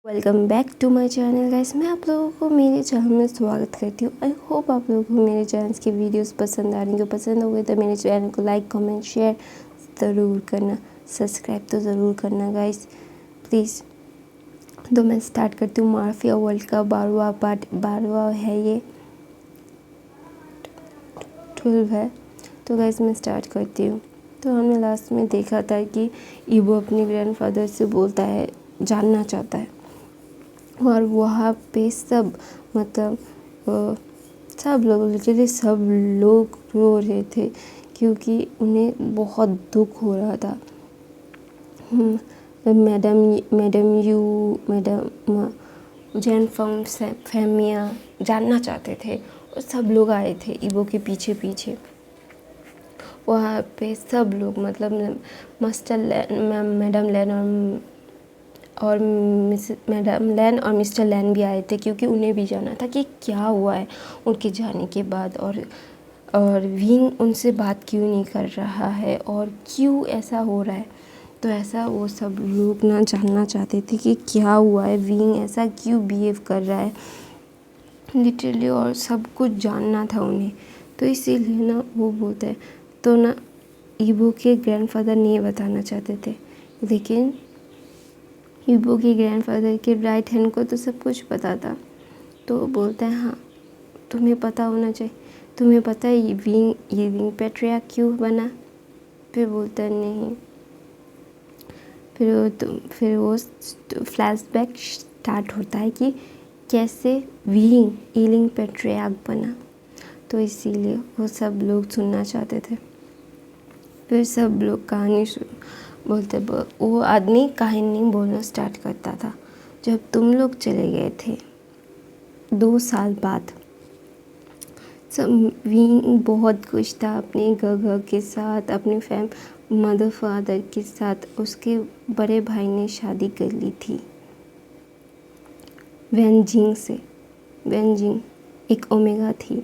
Welcome back to my channel guys. मैं आप लोगों को मेरे चैनल में स्वागत करती हूँ। आई होप आप लोगों को मेरे चैनल की वीडियोस पसंद आ रही हैं। पसंद हो गए तो मेरे चैनल को लाइक कमेंट शेयर ज़रूर करना, सब्सक्राइब तो ज़रूर करना गाइस प्लीज़। तो मैं स्टार्ट करती हूँ। माफिया वर्ल्ड का 12वां पार्ट, 12वां है ये, 12 है। तो गाइस मैं स्टार्ट करती हूँ। तो हमने लास्ट में देखा था कि ईवो अपने ग्रैंडफादर से बोलता है, जानना चाहता है, और वहाँ पे सब मतलब सब लोग लिटरली सब लोग रो रहे थे क्योंकि उन्हें बहुत दुख हो रहा था। मैडम जैन फैमिया जानना चाहते थे और सब लोग आए थे ईवो के पीछे पीछे। वहाँ पे सब लोग मतलब मैडम लैन और मैडम लैन और मिस्टर लैन भी आए थे क्योंकि उन्हें भी जाना था कि क्या हुआ है उनके जाने के बाद, और विंग उनसे बात क्यों नहीं कर रहा है और क्यों ऐसा हो रहा है। तो ऐसा वो सब लोग ना जानना चाहते थे कि क्या हुआ है, विंग ऐसा क्यों बिहेव कर रहा है लिटरली, और सब कुछ जानना था उन्हें। तो इसीलिए ना वो बोलते हैं, तो ना ईवो के ग्रैंडफादर नहीं बताना चाहते थे, लेकिन ईवो के ग्रैंडफादर के राइट हैंड को तो सब कुछ पता था। तो बोलता है हाँ तुम्हें पता होना चाहिए, तुम्हें पता है ये विंग पैट्रिया क्यों बना। फिर बोलता है नहीं। फिर वो फ्लैशबैक स्टार्ट होता है कि कैसे विंग ईलिंग पैट्रियार्क बना। तो इसीलिए वो सब लोग सुनना चाहते थे। फिर सब लोग कहानी बोलते वो आदमी कहानी बोलना स्टार्ट करता था। जब तुम लोग चले गए थे 2 साल बाद, सब विंग बहुत खुश था अपने घर के साथ, अपने मदर फादर के साथ। उसके बड़े भाई ने शादी कर ली थी वेनजिंग से। वेनजिंग एक ओमेगा थी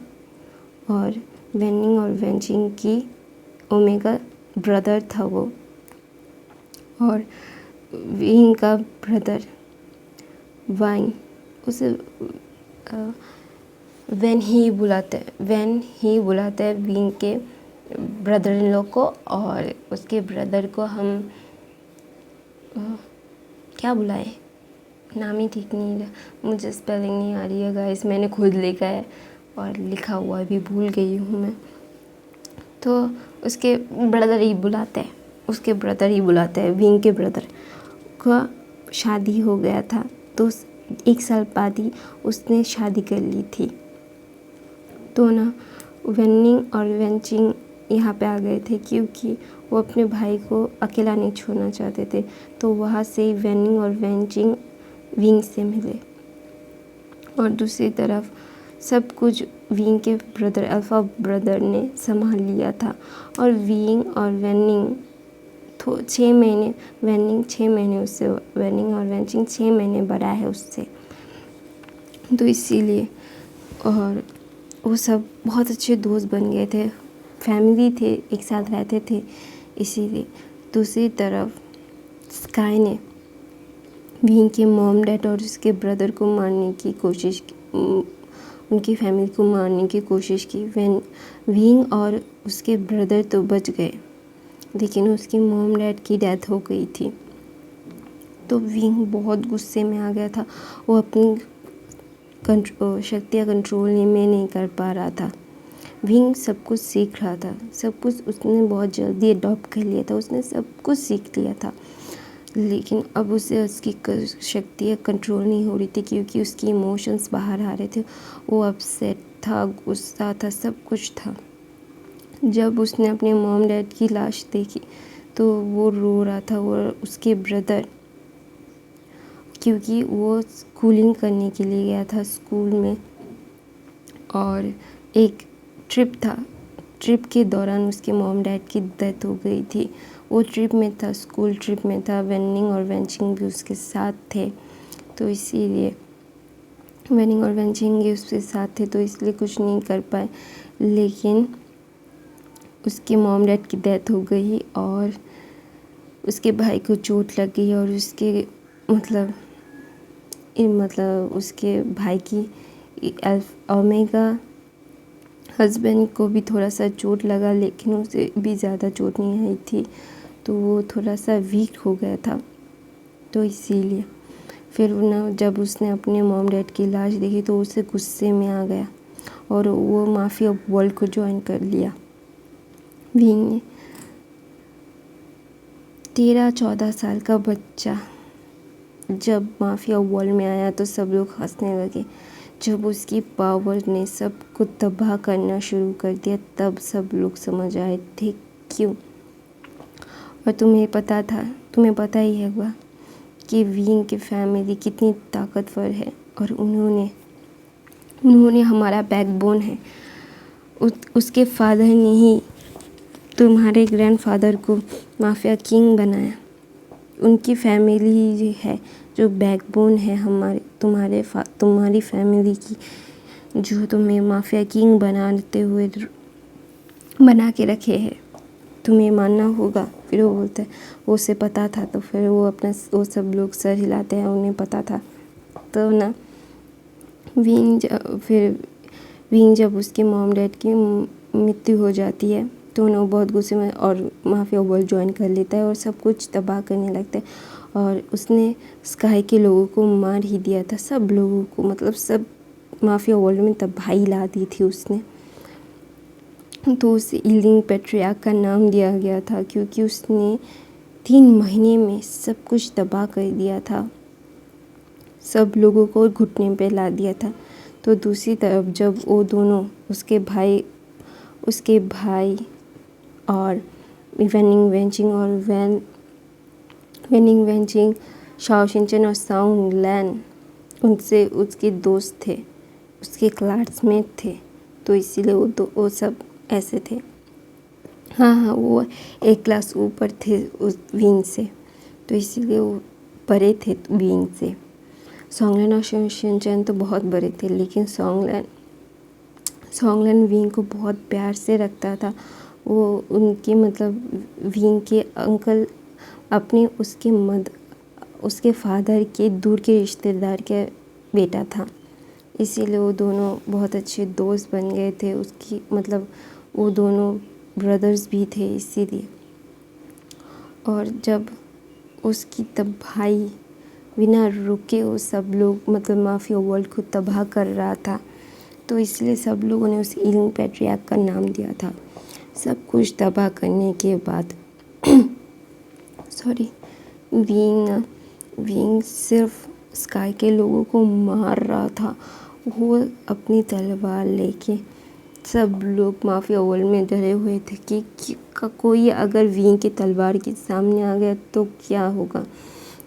और वेनिंग और वेनजिंग की ओमेगा ब्रदर था वो। और विंग का ब्रदर वाइन उसे व्हेन ही बुलाते हैं विंग के ब्रदर इन लोग को, और उसके ब्रदर को हम क्या बुलाए, नाम ही ठीक नहीं है, मुझे स्पेलिंग नहीं आ रही है गाइस, मैंने खुद लिखा है और लिखा हुआ भी भूल गई हूँ मैं। तो उसके ब्रदर ही बुलाते हैं विंग के ब्रदर का शादी हो गया था। तो 1 साल बाद ही उसने शादी कर ली थी। तो ना वेनिंग और वेंचिंग यहाँ पे आ गए थे क्योंकि वो अपने भाई को अकेला नहीं छोड़ना चाहते थे। तो वहाँ से वेनिंग और वेंचिंग विंग से मिले, और दूसरी तरफ सब कुछ विंग के ब्रदर अल्फ़ा ब्रदर ने संभाल लिया था। और विंग और वेनिंग 6 महीने, वेनिंग 6 महीने उससे, वेनिंग और वेंचिंग 6 महीने बड़ा है उससे। तो इसीलिए, और वो सब बहुत अच्छे दोस्त बन गए थे, फैमिली थे, एक साथ रहते थे इसीलिए। दूसरी तरफ स्काई ने विंग के मॉम डैड और उसके ब्रदर को मारने की कोशिश की, उनकी फैमिली को मारने की कोशिश की। विंग और उसके ब्रदर तो बच गए, लेकिन उसकी मॉम डैड की डेथ हो गई थी। तो विंग बहुत गुस्से में आ गया था। वो अपनी शक्तियाँ कंट्रोल में नहीं कर पा रहा था। विंग सब कुछ सीख रहा था, सब कुछ उसने बहुत जल्दी अडॉप्ट कर लिया था, उसने सब कुछ सीख लिया था, लेकिन अब उसे उसकी शक्तियाँ कंट्रोल नहीं हो रही थी क्योंकि उसकी इमोशंस बाहर आ रहे थे। वो अपसेट था, गुस्सा था, सब कुछ था। जब उसने अपने मॉम डैड की लाश देखी तो वो रो रहा था, और उसके ब्रदर, क्योंकि वो स्कूलिंग करने के लिए गया था स्कूल में, और एक ट्रिप के दौरान उसके मॉम डैड की डेथ हो गई थी। वो ट्रिप में था, स्कूल ट्रिप में था, वेनिंग और वेंचिंग भी उसके साथ थे। तो इसीलिए वेनिंग और वेंचिंग भी उसके साथ थे, तो इसलिए कुछ नहीं कर पाए। लेकिन उसके मॉम डैड की डेथ हो गई और उसके भाई को चोट लग गई, और उसके मतलब मतलब उसके भाई की ओमेगा हस्बैंड को भी थोड़ा सा चोट लगा, लेकिन उसे भी ज़्यादा चोट नहीं आई थी, तो वो थोड़ा सा वीक हो गया था। तो इसीलिए फिर ना जब उसने अपने मॉम डैड की लाश देखी तो उसे गुस्से में आ गया और वो माफिया वर्ल्ड को ज्वाइन कर लिया। विंग ने 13-14 साल का बच्चा जब माफिया वर्ल्ड में आया तो सब लोग हंसने लगे। जब उसकी पावर ने सबको तबाह करना शुरू कर दिया तब सब लोग समझ आए थे क्यों। और तुम्हें पता ही होगा कि विंग की फैमिली कितनी ताकतवर है और उन्होंने हमारा बैकबोन है। उसके फादर ने ही तुम्हारे ग्रैंडफादर को माफिया किंग बनाया। उनकी फैमिली ही है जो बैकबोन है तुम्हारी फैमिली की, जो तुम्हें माफिया किंग बना के रखे हैं। तुम्हें मानना होगा। फिर वो बोलता है वो उसे पता था, तो फिर वो सब लोग सर हिलाते हैं, उन्हें पता था। तो ना विंग जब उसके मॉम डैड की मृत्यु हो जाती है तो ना वो बहुत गुस्से में और माफिया वर्ल्ड ज्वाइन कर लेता है और सब कुछ तबाह करने लगता है। और उसने स्काई के लोगों को मार ही दिया था, सब लोगों को, मतलब सब माफिया वर्ल्ड में तबाही ला दी थी उसने। तो उसे ईल्डिंग पैट्रियार्क का नाम दिया गया था क्योंकि उसने 3 महीने में सब कुछ तबाह कर दिया था, सब लोगों को घुटने पे ला दिया था। तो दूसरी तरफ जब वो दोनों उसके भाई और वेनिंग वेंचिंग शाओ शिनचैन और सांग लैन उनसे उसके दोस्त थे, उसके क्लासमेट थे, तो इसीलिए वो सब ऐसे थे। हाँ, वो एक क्लास ऊपर थे उस विंग से, तो इसीलिए वो बड़े थे विंग से। सॉन्गलैन और शिनचैन तो बहुत बड़े थे, लेकिन सॉन्गलैन विंग को बहुत प्यार से रखता था। वो उनके मतलब विंग के अंकल अपने उसके फादर के दूर के रिश्तेदार के बेटा था, इसीलिए वो दोनों बहुत अच्छे दोस्त बन गए थे। उसकी मतलब वो दोनों ब्रदर्स भी थे इसीलिए। और जब उसकी तबाही बिना रुके वो सब लोग मतलब माफिया वर्ल्ड को तबाह कर रहा था, तो इसलिए सब लोगों ने उस ईल्डिंग पैट्रियार्क का नाम दिया था। सब कुछ तबाह करने के बाद विंग सिर्फ स्काई के लोगों को मार रहा था। वो अपनी तलवार लेके, सब लोग माफिया वर्ल्ड में डरे हुए थे कि कोई अगर विंग की तलवार के सामने आ गया तो क्या होगा,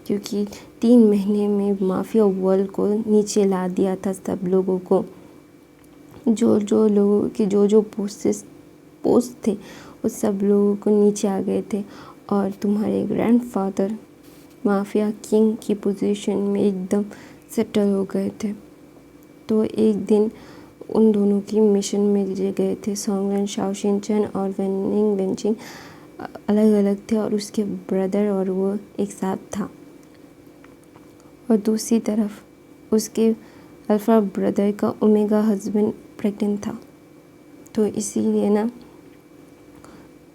क्योंकि 3 महीने में माफिया वर्ल्ड को नीचे ला दिया था सब लोगों को। जो लोगों के जो पोस्ट थे वो सब लोगों को नीचे आ गए थे और तुम्हारे ग्रैंडफादर माफिया किंग की पोजीशन में एकदम सेटल हो गए थे। तो एक दिन उन दोनों की मिशन में गए थे। सॉन्गलैन, शाओ शिनचैन और वेनिंग वेंचिंग अलग अलग थे और उसके ब्रदर और वो एक साथ था। और दूसरी तरफ उसके अल्फा ब्रदर का ओमेगा हस्बैंड प्रेग्नेंट था, तो इसीलिए ना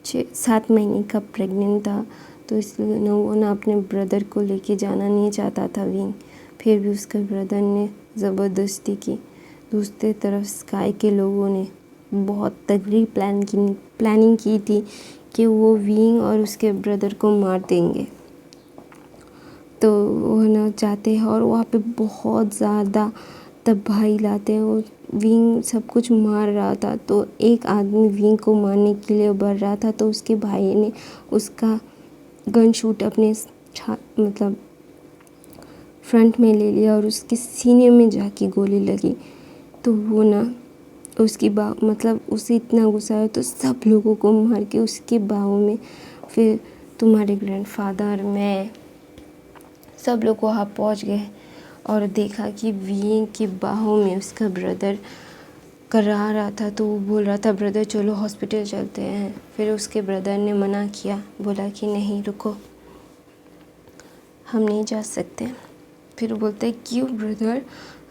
7 महीने का प्रेग्नेंट था, तो इसलिए ना वो ना अपने ब्रदर को लेके जाना नहीं चाहता था विंग। फिर भी उसके ब्रदर ने ज़बरदस्ती की। दूसरी तरफ स्काई के लोगों ने बहुत तगड़ी प्लानिंग की थी कि वो विंग और उसके ब्रदर को मार देंगे। तो वो ना जाते हैं और वहाँ पे बहुत ज़्यादा तबाही लाते हैं। वो विंग सब कुछ मार रहा था, तो एक आदमी विंग को मारने के लिए बढ़ रहा था, तो उसके भाई ने उसका गन शूट अपने मतलब फ्रंट में ले लिया और उसके सीने में जाके गोली लगी। तो वो ना मतलब उसे इतना गुस्सा आया तो सब लोगों को मार के उसके बाहों में, फिर तुम्हारे ग्रैंडफादर, मैं, सब लोग वहाँ पहुँच गए और देखा कि विंग की बाहों में उसका ब्रदर करा रहा था। तो वो बोल रहा था ब्रदर चलो हॉस्पिटल चलते हैं। फिर उसके ब्रदर ने मना किया, बोला कि नहीं रुको, हम नहीं जा सकते। फिर वो बोलता है क्यों ब्रदर,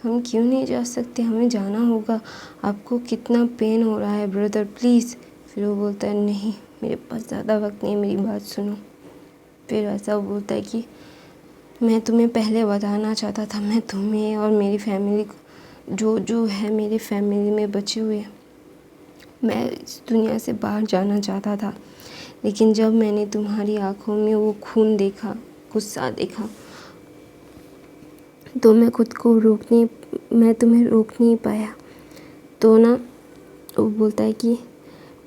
हम क्यों नहीं जा सकते, हमें जाना होगा, आपको कितना पेन हो रहा है ब्रदर प्लीज़। फिर वो बोलता है नहीं मेरे पास ज़्यादा वक्त नहीं है, मेरी बात सुनो। फिर ऐसा बोलता है कि मैं तुम्हें पहले बताना चाहता था, मैं तुम्हें और मेरी फैमिली को जो है मेरे फैमिली में बचे हुए, मैं इस दुनिया से बाहर जाना चाहता था, लेकिन जब मैंने तुम्हारी आँखों में वो खून देखा, गुस्सा देखा, तो मैं तुम्हें रोक नहीं पाया। तो ना वो बोलता है कि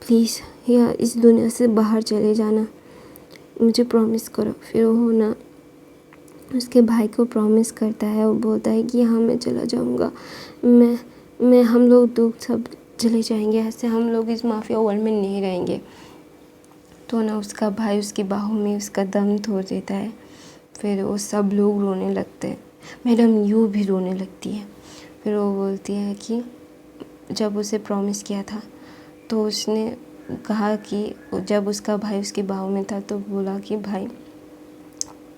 प्लीज़ यार इस दुनिया से बाहर चले जाना, मुझे प्रॉमिस करो। फिर वो ना उसके भाई को प्रॉमिस करता है, वो बोलता है कि हाँ मैं चला जाऊँगा, मैं हम लोग दो सब चले जाएंगे, ऐसे हम लोग इस माफिया वर्ल्ड में नहीं रहेंगे। तो ना उसका भाई उसकी बाहों में उसका दम तोड़ देता है। फिर वो सब लोग रोने लगते हैं, मैडम यू भी रोने लगती है। फिर वो बोलती है कि जब उसे प्रॉमिस किया था तो उसने कहा कि जब उसका भाई उसकी बाहों में था तो बोला कि भाई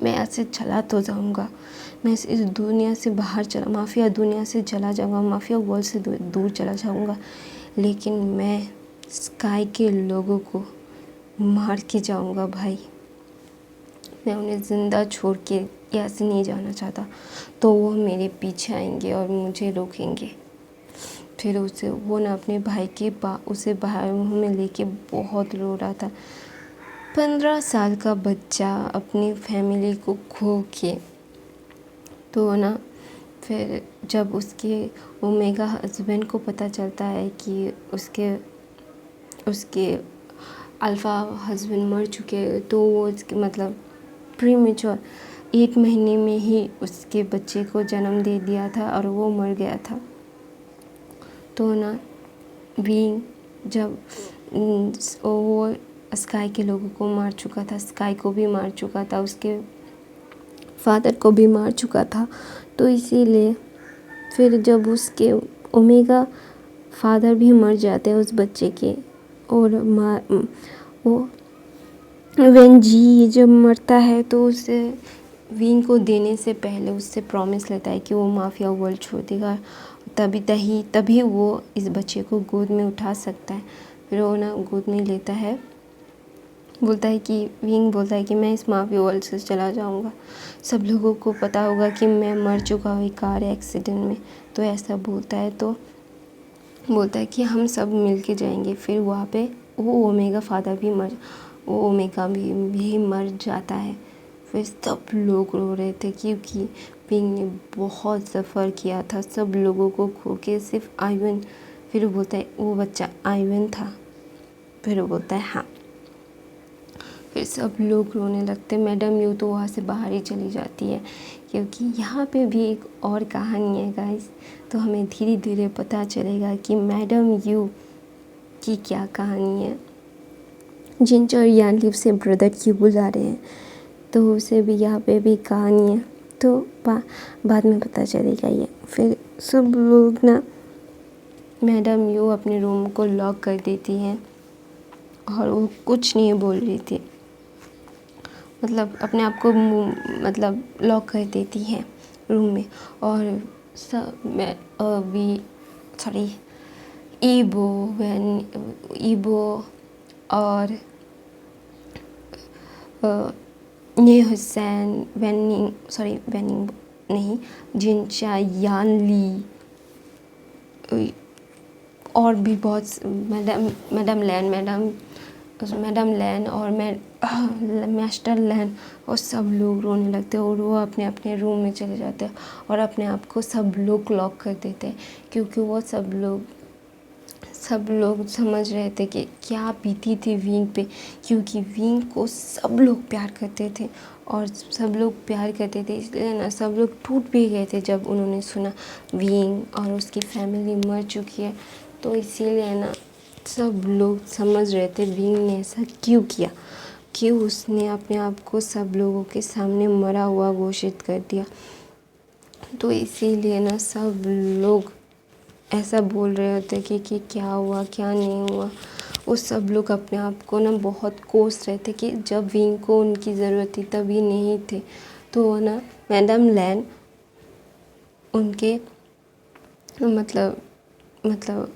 मैं ऐसे चला तो जाऊंगा, मैं इस दुनिया से बाहर चला, माफिया दुनिया से चला जाऊंगा, माफिया वर्ल्ड से दूर चला जाऊंगा, लेकिन मैं स्काई के लोगों को मार के जाऊंगा भाई, मैं उन्हें ज़िंदा छोड़ के यहाँ से नहीं जाना चाहता, तो वो मेरे पीछे आएंगे और मुझे रोकेंगे। फिर वो ना अपने भाई के उसे बाहर में लेके बहुत रो रहा था। 15 साल का बच्चा अपनी फैमिली को खो के। तो ना फिर जब उसके ओमेगा हस्बैंड को पता चलता है कि उसके अल्फ़ा हस्बैंड मर चुके हैं, तो वो उसके मतलब प्रीमेच्योर 8 महीने में ही उसके बच्चे को जन्म दे दिया था और वो मर गया था। तो ना विंग जब वो स्काई के लोगों को मार चुका था, स्काई को भी मार चुका था, उसके फादर को भी मार चुका था, तो इसीलिए फिर जब उसके ओमेगा फादर भी मर जाते हैं उस बच्चे के, और वो वेंजी जब मरता है तो उसे विंग को देने से पहले उससे प्रॉमिस लेता है कि वो माफिया वर्ल्ड छोड़ देगा, तभी वो इस बच्चे को गोद में उठा सकता है। फिर वो ना गोद में लेता है, विंग बोलता है कि मैं इस माफिया वर्ल्ड से चला जाऊंगा, सब लोगों को पता होगा कि मैं मर चुका हूँ कार एक्सीडेंट में, तो ऐसा बोलता है। तो बोलता है कि हम सब मिल के जाएंगे। फिर वहाँ पे वो ओमेगा भी मर जाता है। फिर सब लोग रो रहे थे क्योंकि विंग ने बहुत सफ़र किया था सब लोगों को खो के, सिर्फ आइवन। फिर वो बोलता है वो बच्चा आइवन था। फिर वो बोलता है हाँ। फिर सब लोग रोने लगते। मैडम यू तो वहाँ से बाहर ही चली जाती है, क्योंकि यहाँ पे भी एक और कहानी है गाइस। तो हमें धीरे धीरे पता चलेगा कि मैडम यू की क्या कहानी है। जिंजर यानलिव से ब्रदर क्यों बुला रहे हैं, तो उसे भी यहाँ पे भी कहानी है, तो बाद में पता चलेगा ये। फिर सब लोग ना मैडम यू अपने रूम को लॉक कर देती हैं और वो कुछ नहीं बोल रही थी, मतलब अपने आप को मतलब लॉक कर देती हैं रूम में। और ईबो और ने हुसैन वेनिंग नहीं, जिनचा यानली और भी बहुत मैडम लैन और मास्टर लैन, और सब लोग रोने लगते हैं और वो अपने अपने रूम में चले जाते हैं और अपने आप को सब लोग लॉक कर देते हैं, क्योंकि वो सब लोग समझ रहे थे कि क्या बीती थी विंग पे, क्योंकि विंग को सब लोग प्यार करते थे और सब लोग प्यार करते थे, इसलिए ना सब लोग टूट भी गए थे जब उन्होंने सुना विंग और उसकी फैमिली मर चुकी है। तो इसीलिए ना सब लोग समझ रहे थे विंग ने ऐसा क्यों किया, क्यों उसने अपने आप को सब लोगों के सामने मरा हुआ घोषित कर दिया। तो इसीलिए ना सब लोग ऐसा बोल रहे होते कि क्या हुआ क्या नहीं हुआ। वो सब लोग अपने आप को ना बहुत कोस रहे थे कि जब विंग को उनकी ज़रूरत थी तभी नहीं थे। तो ना मैडम लैन उनके मतलब मतलब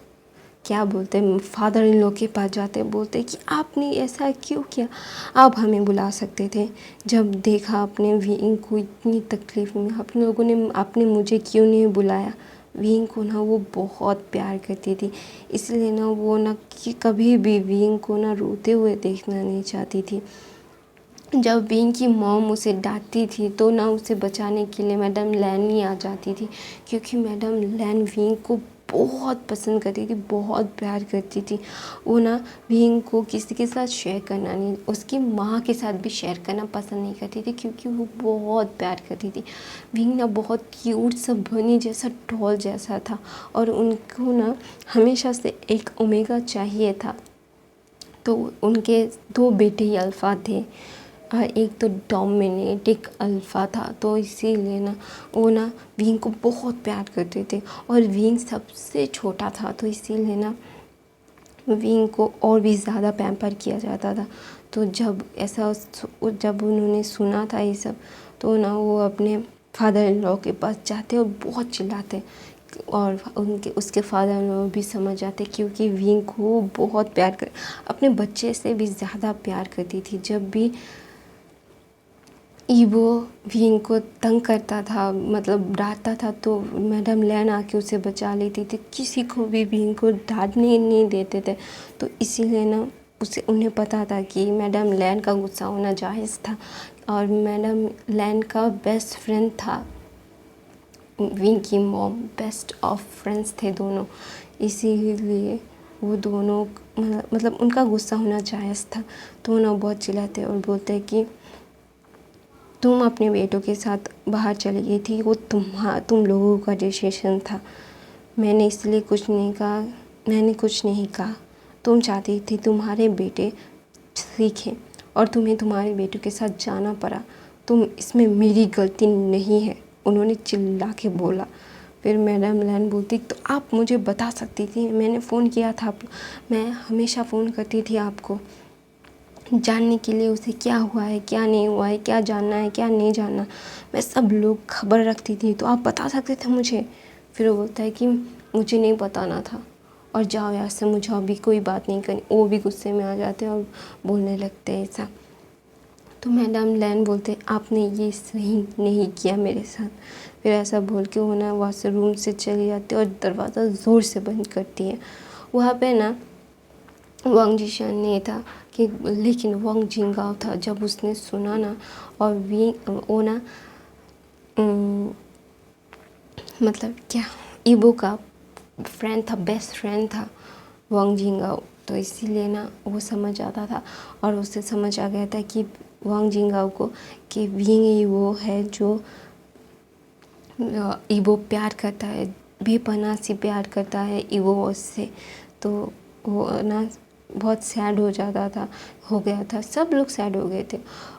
क्या बोलते हैं, फादर इन लॉ के पास जाते हैं, बोलते हैं कि आपने ऐसा क्यों किया, आप हमें बुला सकते थे। जब देखा आपने विंग को इतनी तकलीफ़ में, आप लोगों ने आपने मुझे क्यों नहीं बुलाया। विंग को ना वो बहुत प्यार करती थी, इसलिए ना वो ना कि कभी भी विंग को ना रोते हुए देखना नहीं चाहती थी। जब विंग की मॉम उसे डांटती थी तो ना उसे बचाने के लिए मैडम लैन ही आ जाती थी, क्योंकि मैडम लैन विंग को बहुत पसंद करती थी, बहुत प्यार करती थी। वो ना विंग को किसी के साथ शेयर करना नहीं, उसकी माँ के साथ भी शेयर करना पसंद नहीं करती थी, क्योंकि वो बहुत प्यार करती थी। विंग ना बहुत क्यूट सा बनी जैसा डॉल जैसा था, और उनको ना हमेशा से एक ओमेगा चाहिए था। तो उनके 2 बेटे ही अल्फ़ा थे, एक तो डोमिनेट, एक अल्फ़ा था। तो इसीलिए ना वो ना विंग को बहुत प्यार करते थे, और विंग सबसे छोटा था, तो इसीलिए ना विंग को और भी ज़्यादा पैम्पर किया जाता था। तो जब उन्होंने सुना था ये सब, तो ना वो अपने फादर इन लॉ के पास जाते और बहुत चिल्लाते, और उसके फादर इन लॉ भी समझ जाते, क्योंकि विंग को बहुत प्यार कर, अपने बच्चे से भी ज़्यादा प्यार करती थी। जब भी ईवो विंग को तंग करता था, मतलब डांटता था, तो मैडम लैन आके उसे बचा लेती थी। किसी को भी विंग को डांटने नहीं देते थे। तो इसीलिए ना उन्हें पता था कि मैडम लैन का गुस्सा होना जायज़ था, और मैडम लैन का बेस्ट फ्रेंड था विंग की मॉम, बेस्ट ऑफ फ्रेंड्स थे दोनों। इसीलिए वो दोनों मतलब उनका गुस्सा होना जायज़ था। तो ना बहुत चिल्लाते और बोलते कि तुम अपने बेटों के साथ बाहर चली गई थी, वो तुम लोगों का डिसीजन था, मैंने इसलिए कुछ नहीं कहा, मैंने कुछ नहीं कहा। तुम चाहती थी तुम्हारे बेटे सीखें, और तुम्हें तुम्हारे बेटों के साथ जाना पड़ा, इसमें मेरी गलती नहीं है, उन्होंने चिल्ला के बोला। फिर मैडम लैन बोलती, तो आप मुझे बता सकती थी, मैंने फ़ोन किया था, मैं हमेशा फ़ोन करती थी आपको जानने के लिए उसे क्या हुआ है, क्या नहीं हुआ है, क्या जानना है, क्या नहीं जानना, मैं सब लोग खबर रखती थी, तो आप बता सकते थे मुझे। फिर वो बोलता है कि मुझे नहीं बताना था, और जाओ यहाँ से, मुझे अभी कोई बात नहीं करनी। वो भी गुस्से में आ जाते हैं और बोलने लगते हैं ऐसा। तो मैडम लैन बोलते, आपने ये सही नहीं किया मेरे साथ। फिर ऐसा बोल के वो ना वहाँ से रूम से चली जाती है और दरवाज़ा ज़ोर से बंद करती है। वहाँ पे ना वांग जिशन नहीं था कि, लेकिन वांग जिंगाओ था। जब उसने सुना ना, और वो ना मतलब क्या, ईबो का फ्रेंड था, बेस्ट फ्रेंड था वांग जिंगाओ। तो इसीलिए ना वो समझ आता था, और उससे समझ आ गया था कि वांग जिंगाओ को कि विंग ही वो है जो ईबो प्यार करता है, बेपनाह से प्यार करता है ईबो उससे। तो वो ना बहुत सैड हो गया था, सब लोग सैड हो गए थे,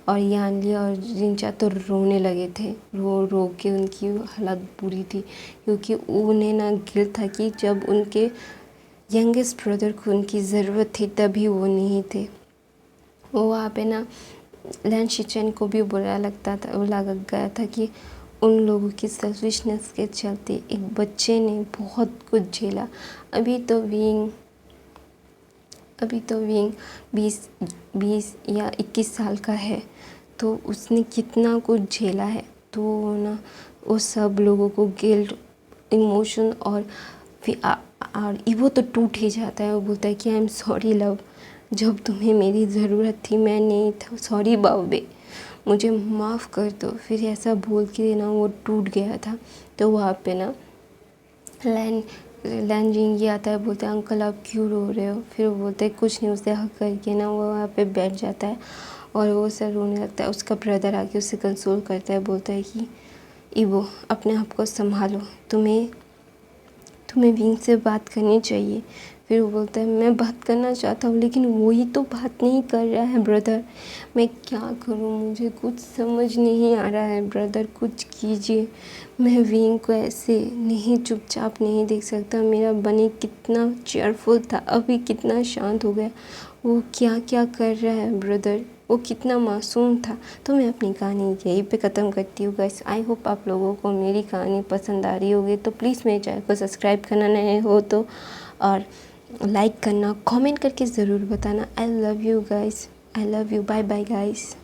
और यानली और जिनचा तो रोने लगे थे, रो रो के उनकी हालत बुरी थी, क्योंकि उन्हें ना गिल्ट था कि जब उनके यंगेस्ट ब्रदर को उनकी ज़रूरत थी तभी वो नहीं थे। वो वहाँ पे ना लैन शिचन को भी बुरा लग गया था कि उन लोगों की सेल्फिशनेस के चलते एक बच्चे ने बहुत कुछ झेला। अभी तो विंग 20 या 21 साल का है, तो उसने कितना कुछ झेला है। तो ना वो सब लोगों को गिल्ट, इमोशन, और फिर और वो तो टूट ही जाता है। वो बोलता है कि आई एम सॉरी लव, जब तुम्हें मेरी ज़रूरत थी मैं नहीं था, सॉरी बाबे, मुझे माफ़ कर दो। फिर ऐसा बोल के ना वो टूट गया था। तो वहाँ पे ना लैन जिंगी आता है, बोलता है अंकल आप क्यों रो रहे हो। फिर वो बोलते हैं कुछ नहीं, उसे हक करके ना वो वहाँ पे बैठ जाता है, और वो सर रोने लगता है। उसका ब्रदर आके उसे कंसोल करता है, बोलता है कि ईवो अपने आप को संभालो, तुम्हें विंग से बात करनी चाहिए। फिर वो बोलता है मैं बात करना चाहता हूँ, लेकिन वही तो बात नहीं कर रहा है ब्रदर, मैं क्या करूँ, मुझे कुछ समझ नहीं आ रहा है ब्रदर, कुछ कीजिए। मैं विंग को ऐसे नहीं चुपचाप नहीं देख सकता। मेरा बनी कितना चेयरफुल था, अभी कितना शांत हो गया, वो क्या क्या कर रहा है ब्रदर, वो कितना मासूम था। तो मैं अपनी कहानी यहीं पे ख़त्म करती हूँ गाइस। आई होप आप लोगों को मेरी कहानी पसंद आ रही होगी। तो प्लीज़ मेरे चैनल को सब्सक्राइब करना नए हो तो, और लाइक करना, कमेंट करके ज़रूर बताना। I love you guys, I love you, bye bye guys.